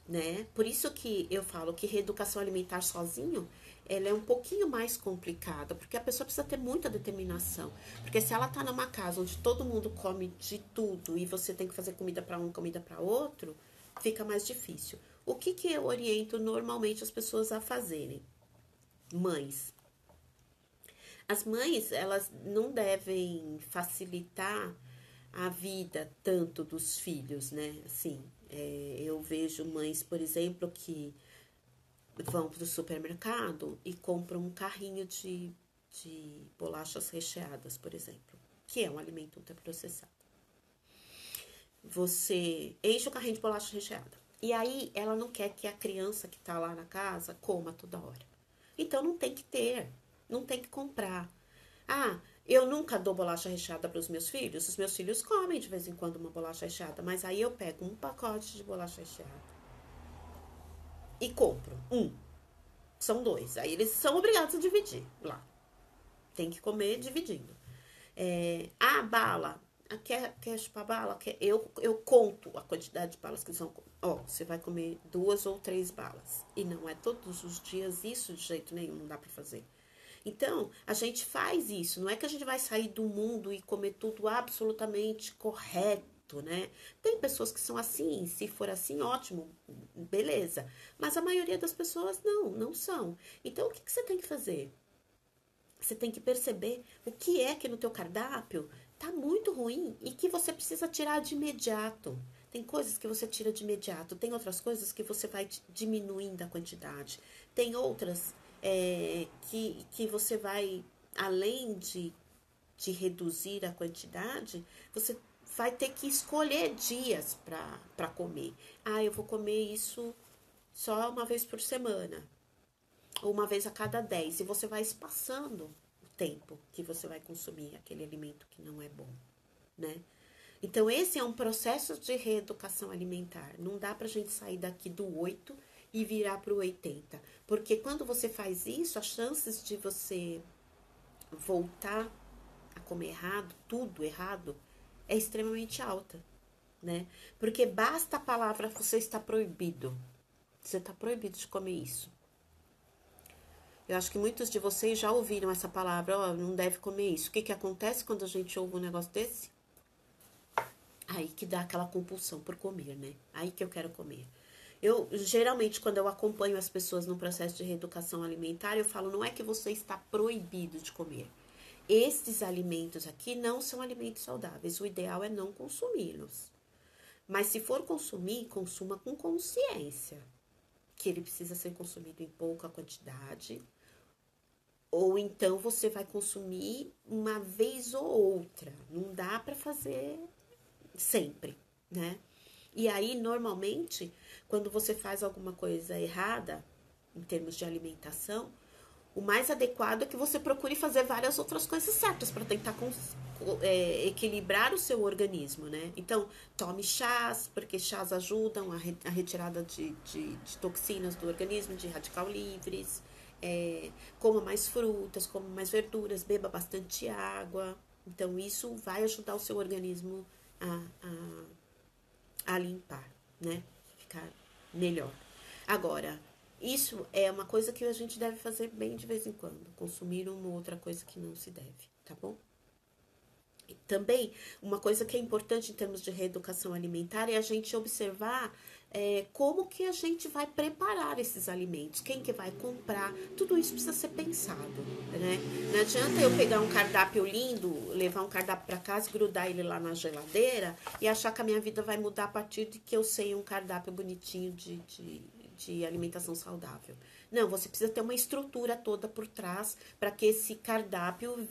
né? Por isso que eu falo que reeducação alimentar sozinho, ela é um pouquinho mais complicada, porque a pessoa precisa ter muita determinação. Porque se ela tá numa casa onde todo mundo come de tudo e você tem que fazer comida para um, comida para outro, fica mais difícil. O que que eu oriento normalmente as pessoas a fazerem? Mães. As mães, elas não devem facilitar a vida tanto dos filhos, né? Assim, eu vejo mães, por exemplo, que vão para o supermercado e compram um carrinho de bolachas recheadas, por exemplo, que é um alimento ultraprocessado. Você enche o carrinho de bolacha recheada. E aí ela não quer que a criança que tá lá na casa coma toda hora. Então não tem que ter, não tem que comprar. Ah, eu nunca dou bolacha recheada para os meus filhos. Os meus filhos comem de vez em quando uma bolacha recheada, mas aí eu pego um pacote de bolacha recheada e compro um. São dois. Aí eles são obrigados a dividir lá. Tem que comer dividindo. Bala. Quer chupar bala? Eu conto a quantidade de balas que são. Ó, você vai comer 2 ou 3 balas. E não é todos os dias isso de jeito nenhum, não dá pra fazer. Então, a gente faz isso. Não é que a gente vai sair do mundo e comer tudo absolutamente correto, né? Tem pessoas que são assim, se for assim, ótimo, beleza. Mas a maioria das pessoas não são. Então, o que você tem que fazer? Você tem que perceber o que é que no teu cardápio tá muito ruim e que você precisa tirar de imediato. Tem coisas que você tira de imediato, tem outras coisas que você vai diminuindo a quantidade, tem outras que você vai, além de reduzir a quantidade, você vai ter que escolher dias para comer. Ah, eu vou comer isso só uma vez por semana, ou uma vez a cada 10, e você vai espaçando o tempo que você vai consumir aquele alimento que não é bom, né? Então, esse é um processo de reeducação alimentar. Não dá pra gente sair daqui do 8 e virar pro 80. Porque quando você faz isso, as chances de você voltar a comer errado, tudo errado, é extremamente alta, né? Porque basta a palavra você está proibido. Você está proibido de comer isso. Eu acho que muitos de vocês já ouviram essa palavra, ó, não deve comer isso. O que que acontece quando a gente ouve um negócio desse? Aí que dá aquela compulsão por comer, né? Aí que eu quero comer. Eu, geralmente, quando eu acompanho as pessoas no processo de reeducação alimentar, eu falo, não é que você está proibido de comer. Estes alimentos aqui não são alimentos saudáveis. O ideal é não consumi-los. Mas se for consumir, consuma com consciência. Que ele precisa ser consumido em pouca quantidade. Ou então você vai consumir uma vez ou outra. Não dá para fazer sempre, né? E aí, normalmente, quando você faz alguma coisa errada, em termos de alimentação, o mais adequado é que você procure fazer várias outras coisas certas para tentar equilibrar o seu organismo, né? Então, tome chás, porque chás ajudam a retirada de toxinas do organismo, de radical livres. Coma mais frutas, coma mais verduras, beba bastante água. Então, isso vai ajudar o seu organismo a limpar, né? Ficar melhor. Agora, isso é uma coisa que a gente deve fazer bem de vez em quando. Consumir uma ou outra coisa que não se deve, tá bom? E também, uma coisa que é importante em termos de reeducação alimentar é a gente observar como que a gente vai preparar esses alimentos, quem que vai comprar, tudo isso precisa ser pensado, né? Não adianta eu pegar um cardápio lindo, levar um cardápio para casa, grudar ele lá na geladeira e achar que a minha vida vai mudar a partir de que eu sei um cardápio bonitinho de alimentação saudável. Não, você precisa ter uma estrutura toda por trás para que esse cardápio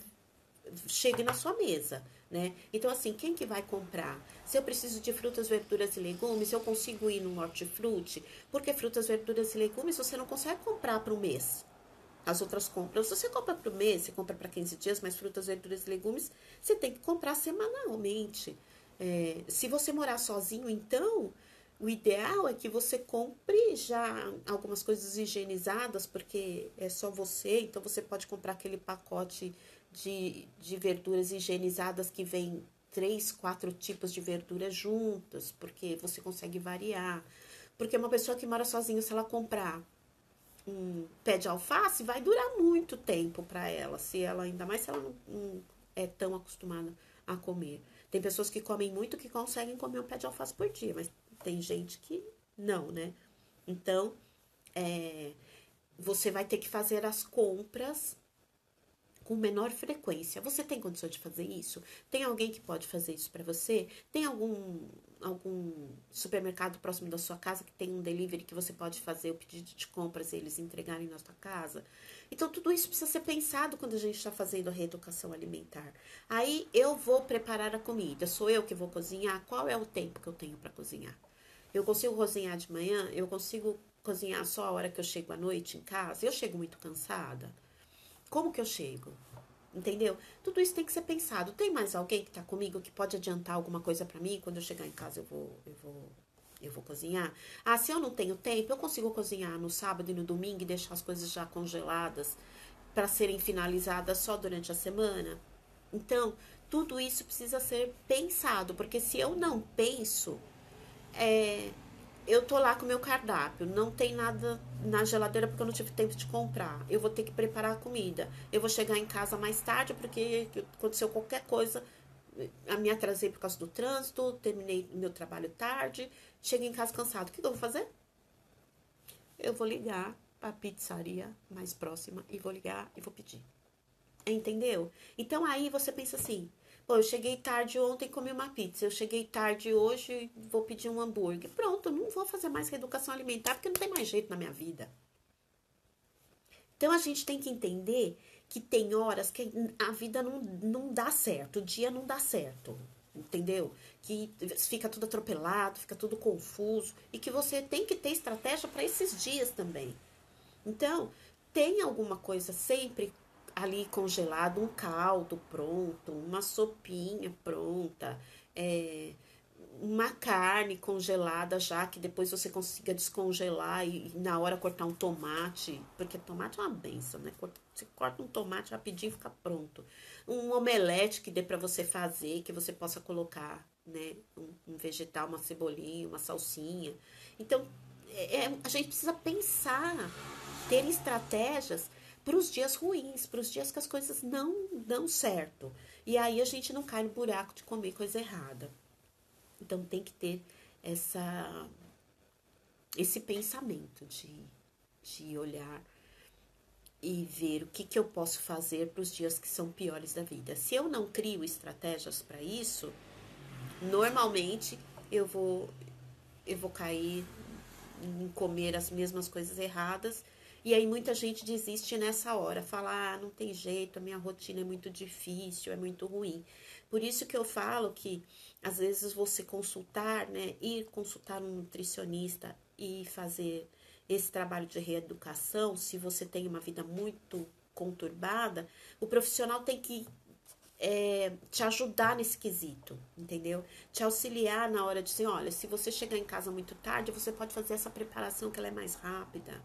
chegue na sua mesa, né? Então, assim, quem que vai comprar? Se eu preciso de frutas, verduras e legumes, eu consigo ir no hortifruti, porque frutas, verduras e legumes você não consegue comprar para um mês. As outras compras, você compra para o mês, você compra para 15 dias, mas frutas, verduras e legumes você tem que comprar semanalmente. Se você morar sozinho, então, o ideal é que você compre já algumas coisas higienizadas, porque é só você, então você pode comprar aquele pacote de verduras higienizadas que vem 3, 4 tipos de verduras juntas, porque você consegue variar. Porque uma pessoa que mora sozinha, se ela comprar um pé de alface, vai durar muito tempo para ela, se ela ainda mais se ela não é tão acostumada a comer. Tem pessoas que comem muito que conseguem comer um pé de alface por dia, mas tem gente que não, né? Então, é, você vai ter que fazer as compras com menor frequência. Você tem condição de fazer isso? Tem alguém que pode fazer isso para você? Tem algum supermercado próximo da sua casa que tem um delivery que você pode fazer o pedido de compras e eles entregarem na sua casa? Então, tudo isso precisa ser pensado quando a gente está fazendo a reeducação alimentar. Aí, eu vou preparar a comida. Sou eu que vou cozinhar? Qual é o tempo que eu tenho para cozinhar? Eu consigo cozinhar de manhã? Eu consigo cozinhar só a hora que eu chego à noite em casa? Eu chego muito cansada? Como que eu chego? Entendeu? Tudo isso tem que ser pensado. Tem mais alguém que tá comigo que pode adiantar alguma coisa para mim? Quando eu chegar em casa eu vou cozinhar. Ah, se eu não tenho tempo, eu consigo cozinhar no sábado e no domingo e deixar as coisas já congeladas para serem finalizadas só durante a semana? Então, tudo isso precisa ser pensado, porque se eu não penso, é, eu tô lá com o meu cardápio, não tem nada na geladeira porque eu não tive tempo de comprar. Eu vou ter que preparar a comida. Eu vou chegar em casa mais tarde porque aconteceu qualquer coisa. Me atrasei por causa do trânsito, terminei meu trabalho tarde, cheguei em casa cansado. O que eu vou fazer? Eu vou ligar para a pizzaria mais próxima e vou ligar e vou pedir. Entendeu? Então aí você pensa assim: pô, eu cheguei tarde ontem e comi uma pizza. Eu cheguei tarde hoje e vou pedir um hambúrguer. Pronto, eu não vou fazer mais reeducação alimentar porque não tem mais jeito na minha vida. Então a gente tem que entender que tem horas que a vida não dá certo, o dia não dá certo. Entendeu? Que fica tudo atropelado, fica tudo confuso e que você tem que ter estratégia para esses dias também. Então, tem alguma coisa sempre ali congelado, um caldo pronto, uma sopinha pronta, é, uma carne congelada já, que depois você consiga descongelar e na hora cortar um tomate, porque tomate é uma benção, né? Você corta um tomate rapidinho e fica pronto. Um omelete que dê para você fazer, que você possa colocar, né? Um vegetal, uma cebolinha, uma salsinha. Então, a gente precisa pensar, ter estratégias para os dias ruins, para os dias que as coisas não dão certo. E aí a gente não cai no buraco de comer coisa errada. Então tem que ter essa, esse pensamento de olhar e ver o que, que eu posso fazer para os dias que são piores da vida. Se eu não crio estratégias para isso, normalmente eu vou, eu vou cair em comer as mesmas coisas erradas. E aí muita gente desiste nessa hora, fala, ah, não tem jeito, a minha rotina é muito difícil, é muito ruim. Por isso que eu falo que às vezes você consultar, né, ir consultar um nutricionista e fazer esse trabalho de reeducação, se você tem uma vida muito conturbada, o profissional tem que te ajudar nesse quesito, entendeu? Te auxiliar na hora de assim, olha, se você chegar em casa muito tarde, você pode fazer essa preparação que ela é mais rápida.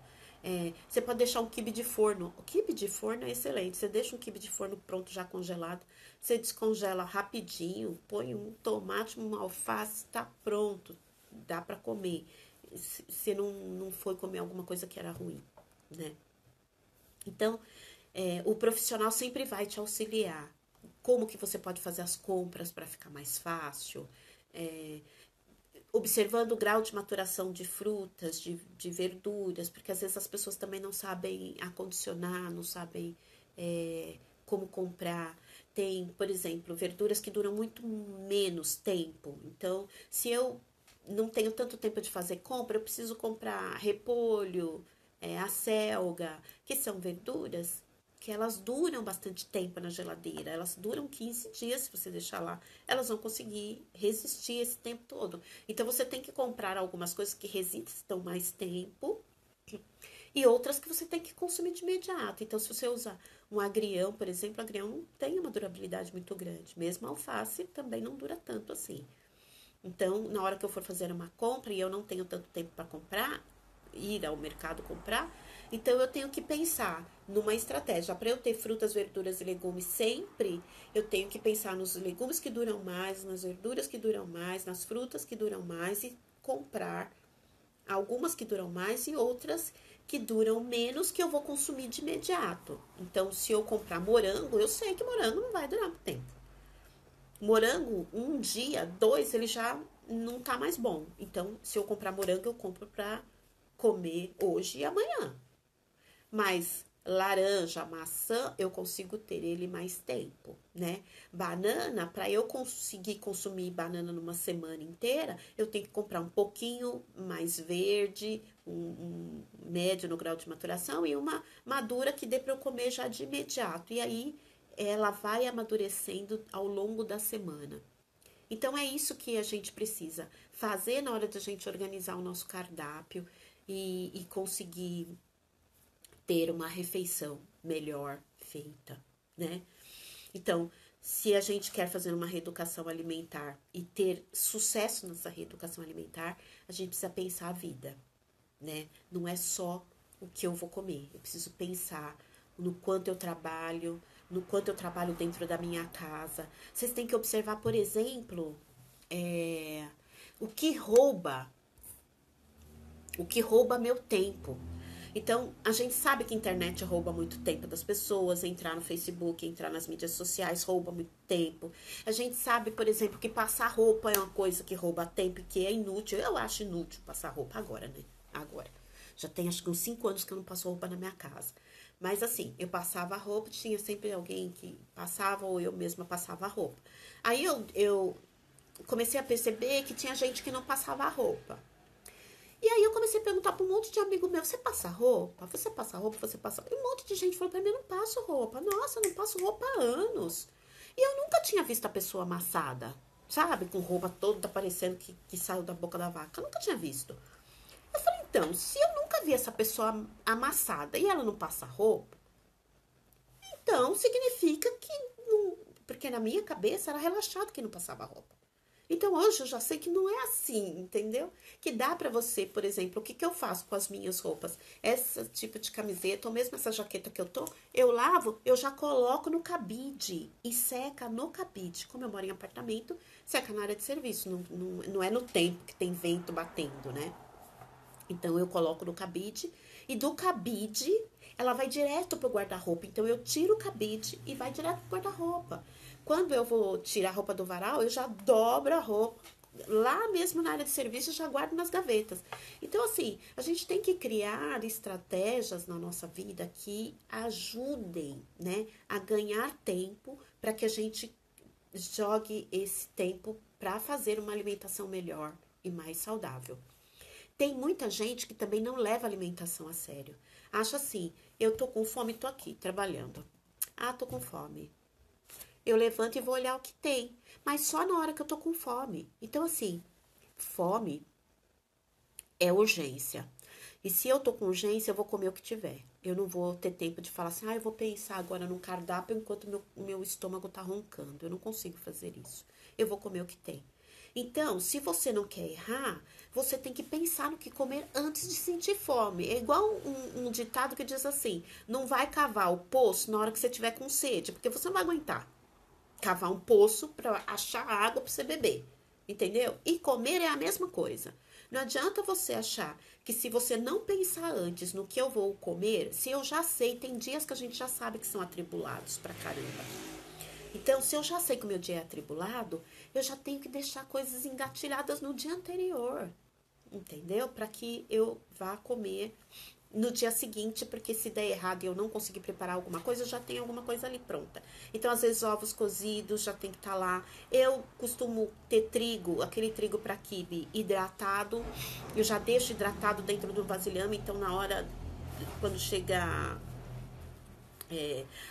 Você pode deixar um quibe de forno. O quibe de forno é excelente. Você deixa um quibe de forno pronto, já congelado. Você descongela rapidinho, põe um tomate, uma alface, tá pronto. Dá para comer. Se não foi comer alguma coisa que era ruim, né? Então, o profissional sempre vai te auxiliar. Como que você pode fazer as compras para ficar mais fácil. É, observando o grau de maturação de frutas, de verduras, porque às vezes as pessoas também não sabem acondicionar, não sabem como comprar. Tem, por exemplo, verduras que duram muito menos tempo. Então, se eu não tenho tanto tempo de fazer compra, eu preciso comprar repolho, acelga, que são verduras que elas duram bastante tempo na geladeira. Elas duram 15 dias se você deixar lá. Elas vão conseguir resistir esse tempo todo. Então, você tem que comprar algumas coisas que resistam mais tempo e outras que você tem que consumir de imediato. Então, se você usar um agrião, por exemplo, o agrião não tem uma durabilidade muito grande. Mesmo a alface também não dura tanto assim. Então, na hora que eu for fazer uma compra e eu não tenho tanto tempo para comprar, ir ao mercado comprar, então eu tenho que pensar numa estratégia. Para eu ter frutas, verduras e legumes sempre, eu tenho que pensar nos legumes que duram mais, nas verduras que duram mais, nas frutas que duram mais e comprar algumas que duram mais e outras que duram menos que eu vou consumir de imediato. Então, se eu comprar morango, eu sei que morango não vai durar muito tempo. Morango, um dia, dois, ele já não tá mais bom. Então, se eu comprar morango, eu compro pra comer hoje e amanhã. Mas laranja, maçã, eu consigo ter ele mais tempo, né? Banana, para eu conseguir consumir banana numa semana inteira, eu tenho que comprar um pouquinho mais verde, um médio no grau de maturação e uma madura que dê para eu comer já de imediato. E aí ela vai amadurecendo ao longo da semana. Então é isso que a gente precisa fazer na hora de a gente organizar o nosso cardápio e conseguir ter uma refeição melhor feita, né? Então, se a gente quer fazer uma reeducação alimentar e ter sucesso nessa reeducação alimentar, a gente precisa pensar a vida, né? Não é só o que eu vou comer. Eu preciso pensar no quanto eu trabalho, no quanto eu trabalho dentro da minha casa. Vocês têm que observar, por exemplo, o que rouba meu tempo. Então, a gente sabe que a internet rouba muito tempo das pessoas, entrar no Facebook, entrar nas mídias sociais rouba muito tempo. A gente sabe, por exemplo, que passar roupa é uma coisa que rouba tempo e que é inútil. Eu acho inútil passar roupa agora, né? Agora. Já tem acho que uns 5 anos que eu não passo roupa na minha casa. Mas assim, eu passava roupa, tinha sempre alguém que passava ou eu mesma passava roupa. Aí eu comecei a perceber que tinha gente que não passava roupa. E aí eu comecei a perguntar para um monte de amigo meu, você passa roupa? Você passa roupa? Você passa... E um monte de gente falou para mim, eu não passo roupa. Nossa, eu não passo roupa há anos. E eu nunca tinha visto a pessoa amassada, sabe? Com roupa toda parecendo que saiu da boca da vaca. Eu nunca tinha visto. Eu falei, então, se eu nunca vi essa pessoa amassada e ela não passa roupa, então significa que não... Porque na minha cabeça era relaxado que não passava roupa. Então, hoje eu já sei que não é assim, entendeu? Que dá pra você, por exemplo, o que que eu faço com as minhas roupas? Esse tipo de camiseta, ou mesmo essa jaqueta que eu lavo, eu já coloco no cabide e seca no cabide. Como eu moro em apartamento, seca na área de serviço, não é no tempo que tem vento batendo, né? Então, eu coloco no cabide e do cabide ela vai direto pro guarda-roupa. Então, eu tiro o cabide e vai direto pro guarda-roupa. Quando eu vou tirar a roupa do varal, eu já dobro a roupa. Lá mesmo na área de serviço, eu já guardo nas gavetas. Então, assim, a gente tem que criar estratégias na nossa vida que ajudem, né, a ganhar tempo para que a gente jogue esse tempo para fazer uma alimentação melhor e mais saudável. Tem muita gente que também não leva a alimentação a sério. Acha assim, eu tô com fome, tô aqui trabalhando. Ah, tô com fome. Eu levanto e vou olhar o que tem, mas só na hora que eu tô com fome. Então, assim, fome é urgência. E se eu tô com urgência, eu vou comer o que tiver. Eu não vou ter tempo de falar assim, eu vou pensar agora num cardápio enquanto meu estômago tá roncando. Eu não consigo fazer isso. Eu vou comer o que tem. Então, se você não quer errar, você tem que pensar no que comer antes de sentir fome. É igual um ditado que diz assim, não vai cavar o poço na hora que você tiver com sede, porque você não vai aguentar cavar um poço para achar água para você beber, entendeu? E comer é a mesma coisa. Não adianta você achar que se você não pensar antes no que eu vou comer, se eu já sei, tem dias que a gente já sabe que são atribulados pra caramba. Então, se eu já sei que o meu dia é atribulado, eu já tenho que deixar coisas engatilhadas no dia anterior, entendeu? Para que eu vá comer no dia seguinte, porque se der errado e eu não conseguir preparar alguma coisa, eu já tenho alguma coisa ali pronta. Então, às vezes, ovos cozidos já tem que estar lá. Eu costumo ter trigo, aquele trigo para quibe hidratado. Eu já deixo hidratado dentro do vasilhame, então na hora, quando chega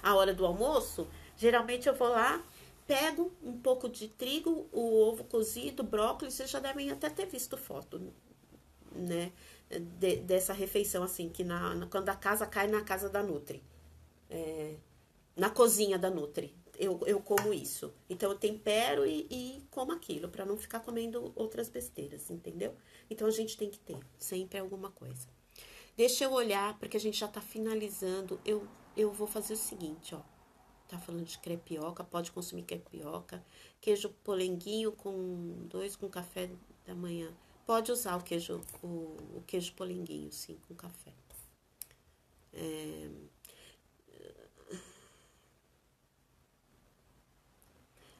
a hora do almoço, geralmente eu vou lá, pego um pouco de trigo, o ovo cozido, brócolis, vocês já devem até ter visto foto, né? Dessa refeição, assim, que quando a casa cai na casa da Nutri, na cozinha da Nutri. Eu como isso. Então eu tempero e como aquilo, pra não ficar comendo outras besteiras, entendeu? Então a gente tem que ter sempre alguma coisa. Deixa eu olhar, porque a gente já tá finalizando. Eu vou fazer o seguinte, ó. Tá falando de crepioca, pode consumir crepioca. Queijo polenguinho com café da manhã. Pode usar o queijo polenguinho, sim, com café.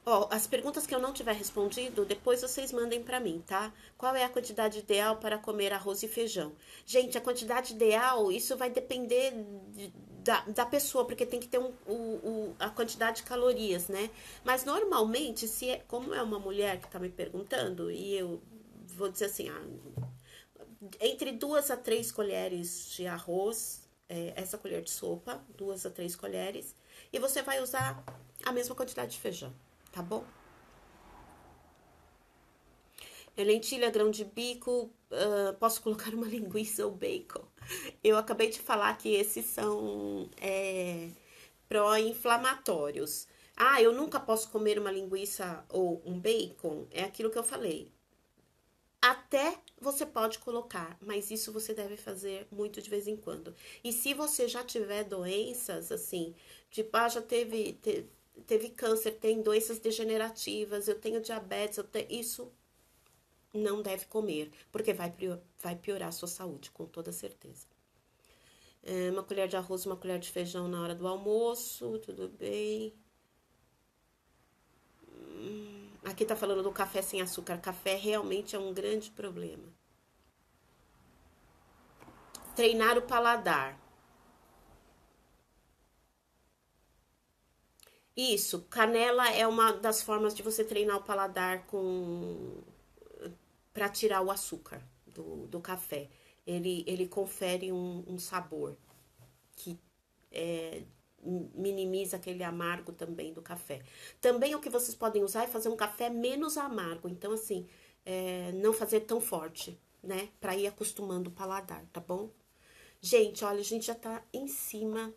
Ó, as perguntas que eu não tiver respondido, depois vocês mandem pra mim, tá? Qual é a quantidade ideal para comer arroz e feijão? Gente, a quantidade ideal, isso vai depender da pessoa, porque tem que ter a quantidade de calorias, né? Mas normalmente, como é uma mulher que tá me perguntando, e eu vou dizer assim, entre 2 a 3 colheres de arroz, essa colher de sopa, 2 a 3 colheres, e você vai usar a mesma quantidade de feijão, tá bom? Lentilha, grão de bico, posso colocar uma linguiça ou bacon. Eu acabei de falar que esses são pró-inflamatórios. Ah, eu nunca posso comer uma linguiça ou um bacon. É aquilo que eu falei. Até você pode colocar, mas isso você deve fazer muito de vez em quando. E se você já tiver doenças, assim, tipo, teve câncer, tem doenças degenerativas, eu tenho diabetes, isso não deve comer, porque vai piorar a sua saúde, com toda certeza. Uma colher de arroz, uma colher de feijão na hora do almoço, tudo bem. Aqui tá falando do café sem açúcar. Café realmente é um grande problema. Treinar o paladar. Isso, canela é uma das formas de você treinar o paladar para tirar o açúcar do café. Ele confere um sabor que minimiza aquele amargo também do café. Também o que vocês podem usar é fazer um café menos amargo. Então, assim, não fazer tão forte, né? Para ir acostumando o paladar, tá bom? Gente, olha, a gente já tá em cima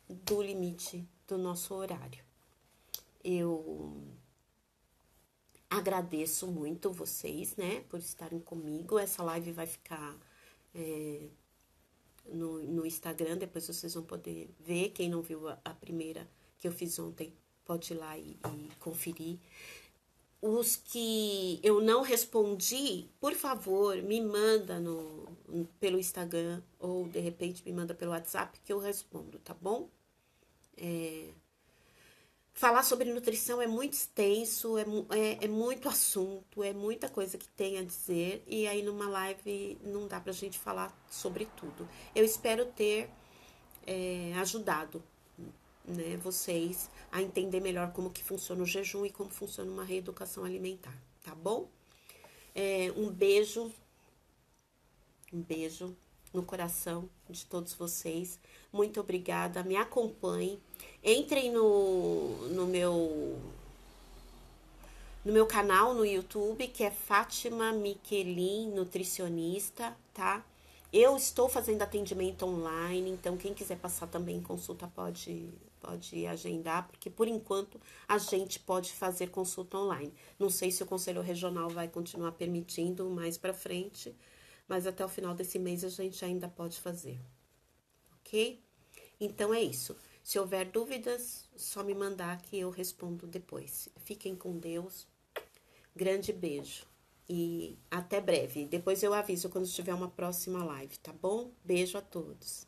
do limite do nosso horário. Eu agradeço muito vocês, né, por estarem comigo. Essa live vai ficar no Instagram, depois vocês vão poder ver. Quem não viu a primeira que eu fiz ontem, pode ir lá e conferir. Os que eu não respondi, por favor, me manda pelo Instagram ou de repente me manda pelo WhatsApp que eu respondo, tá bom? Falar sobre nutrição é muito extenso, é muito assunto, é muita coisa que tem a dizer, e aí numa live não dá pra gente falar sobre tudo. Eu espero ter ajudado, né, vocês a entender melhor como que funciona o jejum e como funciona uma reeducação alimentar, tá bom? Um beijo no coração de todos vocês. Muito obrigada. Me acompanhem. Entrem no meu canal no YouTube, que é Fátima Miquelin, nutricionista, tá? Eu estou fazendo atendimento online, então quem quiser passar também consulta pode agendar, porque por enquanto a gente pode fazer consulta online. Não sei se o Conselho Regional vai continuar permitindo mais para frente, mas até o final desse mês a gente ainda pode fazer, ok? Então é isso. Se houver dúvidas, só me mandar que eu respondo depois. Fiquem com Deus. Grande beijo. E até breve. Depois eu aviso quando tiver uma próxima live, tá bom? Beijo a todos.